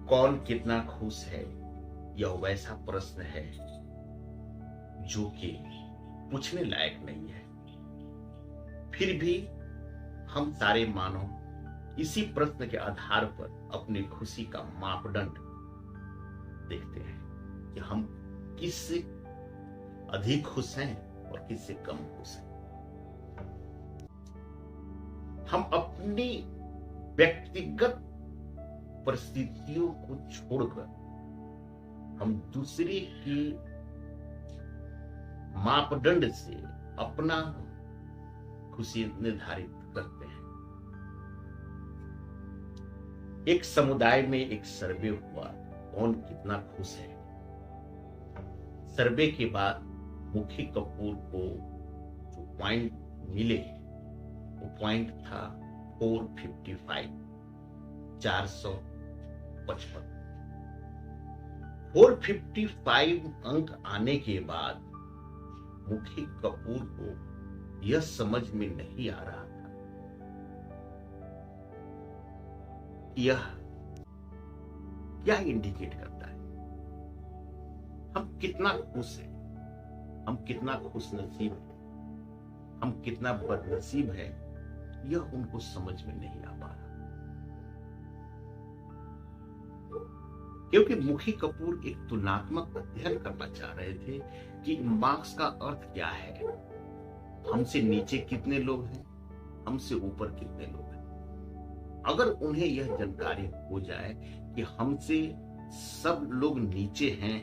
कौन कितना खुश है, यह वैसा प्रश्न है जो कि पूछने लायक नहीं है। फिर भी हम सारे मानव इसी प्रश्न के आधार पर अपनी खुशी का मापदंड देखते हैं कि हम किससे अधिक खुश हैं और किससे कम खुश हैं। हम अपनी व्यक्तिगत परिस्थितियों को छोड़कर हम दूसरे के मापदंड से अपना खुशी निर्धारित करते हैं। एक समुदाय में एक सर्वे हुआ, कौन कितना खुश है। सर्वे के बाद मुखी कपूर को जो पॉइंट मिले वो पॉइंट था 455 455। 455 अंक आने के बाद मुखी कपूर को यह समझ में नहीं आ रहा था यह क्या इंडिकेट करता है, हम कितना खुश हैं, हम कितना खुश नसीब हैं, हम कितना बदनसीब हैं, यह उनको समझ में नहीं आ पा रहा। क्योंकि मुखी कपूर एक तुलनात्मक अध्ययन करना चाह रहे थे कि मार्क्स का अर्थ क्या है, हमसे नीचे कितने लोग हैं, हमसे ऊपर कितने लोग हैं। अगर उन्हें यह जानकारी हो जाए कि हमसे सब लोग नीचे हैं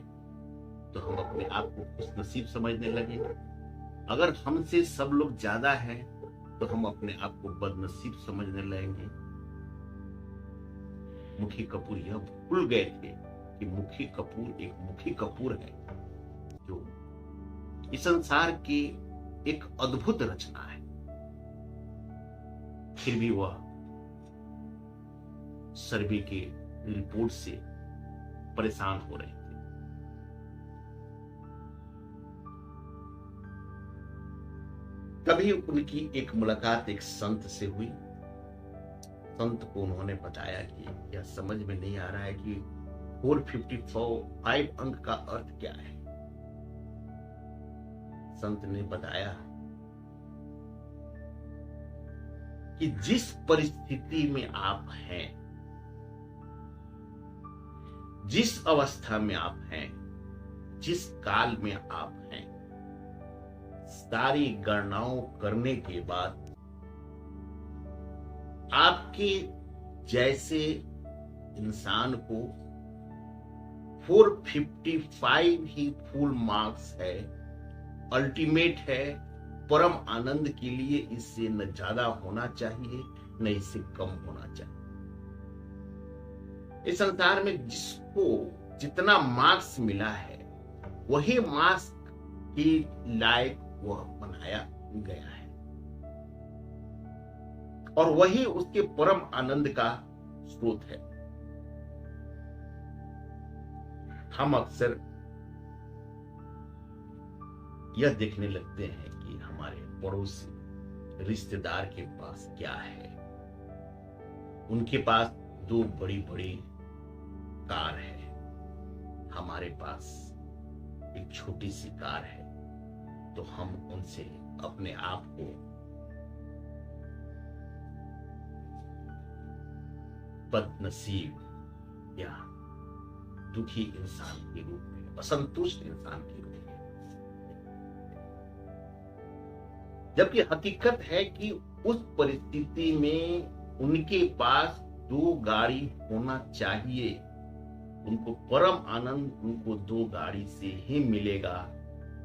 तो हम अपने आप को खुशनसीब समझने लगेंगे। अगर हमसे सब लोग ज्यादा हैं तो हम अपने आप को बदनसीब समझने लगेंगे। मुखी कपूर यह भूल गए थे कि मुखी कपूर एक मुखी कपूर है जो इस संसार की एक अद्भुत रचना है। फिर भी वह सर्वे के रिपोर्ट से परेशान हो रहे थे। तभी उनकी एक मुलाकात एक संत से हुई। संत को उन्होंने बताया कि यह समझ में नहीं आ रहा है कि 455 अंक का अर्थ क्या है। संत ने बताया कि जिस परिस्थिति में आप हैं, जिस अवस्था में आप हैं, जिस काल में आप हैं, सारी गणनाओं करने के बाद आपके जैसे इंसान को 455 ही फुल मार्क्स है, अल्टीमेट है, परम आनंद के लिए इससे न ज्यादा होना चाहिए न इससे कम होना चाहिए। इस संसार में जिसको जितना मार्क्स मिला है वही मार्क्स के लायक वह बनाया गया है और वही उसके परम आनंद का स्रोत है। हम अक्सर यह देखने लगते हैं कि हमारे पड़ोसी रिश्तेदार के पास क्या है। उनके पास 2 बड़ी बड़ी कार है, हमारे पास एक छोटी सी कार है, तो हम उनसे अपने आप को बदनसीब या दुखी इंसान के रूप में, असंतुष्ट इंसान के रूप में, जबकि हकीकत है कि उस परिस्थिति में उनके पास 2 गाड़ी होना चाहिए। उनको परम आनंद उनको 2 गाड़ी से ही मिलेगा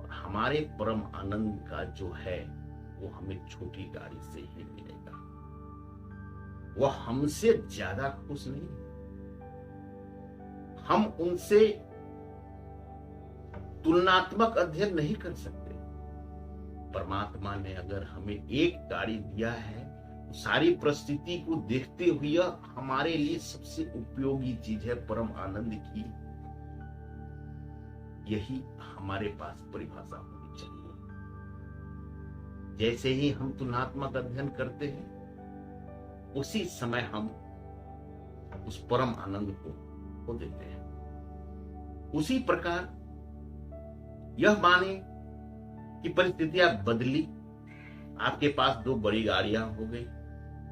और हमारे परम आनंद का जो है वो हमें छोटी गाड़ी से ही मिलेगा। वह हमसे ज्यादा खुश नहीं, हम उनसे तुलनात्मक अध्ययन नहीं कर सकते। परमात्मा ने अगर हमें एक गाड़ी दिया है, सारी परिस्थिति को देखते हुए हमारे लिए सबसे उपयोगी चीज है परम आनंद की। यही हमारे पास परिभाषा होनी चाहिए। जैसे ही हम तुलनात्मक अध्ययन करते हैं उसी समय हम उस परम आनंद को खो देते हैं। उसी प्रकार यह माने कि परिस्थितियां बदली, आपके पास दो बड़ी गाड़ियां हो गई,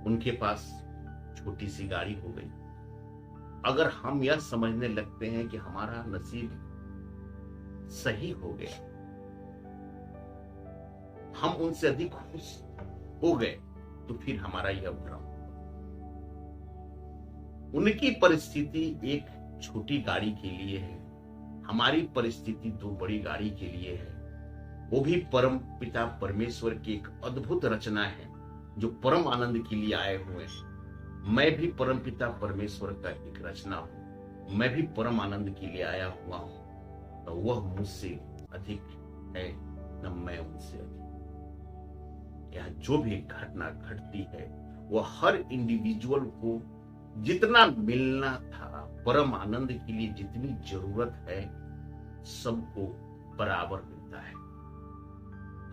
उनके पास छोटी सी गाड़ी हो गई। अगर हम यह समझने लगते हैं कि हमारा नसीब सही हो गया, हम उनसे अधिक खुश हो गए, तो फिर हमारा यह भ्रम। उनकी परिस्थिति एक छोटी गाड़ी के लिए है, हमारी परिस्थिति दो बड़ी गाड़ी के लिए है। वो भी परम पिता परमेश्वर की एक अद्भुत रचना है जो परम आनंद के लिए आए हुए हैं। मैं भी परम पिता परमेश्वर का एक रचना हूं, मैं भी परम आनंद के लिए आया हुआ हूं। तो वह मुझसे अधिक है न मैं उनसे अधिक। यह जो भी घटना घटती है वह हर इंडिविजुअल को जितना मिलना था, परम आनंद के लिए जितनी जरूरत है, सबको बराबर मिलता है।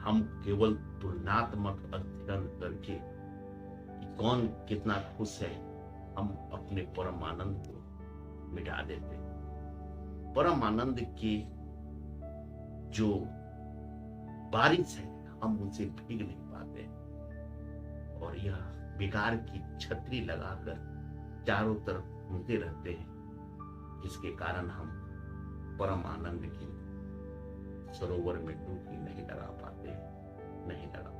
हम केवल तुलनात्मक अध्ययन करके कि कौन कितना खुश है, हम अपने परम आनंद को मिटा देते हैं। परम आनंद की जो बारिश है, हम उनसे भीग नहीं पाते और यह बेकार की छतरी लगाकर चारों तरफ घूमते रहते हैं, जिसके कारण हम परम आनंद के सरोवर में डुबकी नहीं लगा पाते, नहीं लगा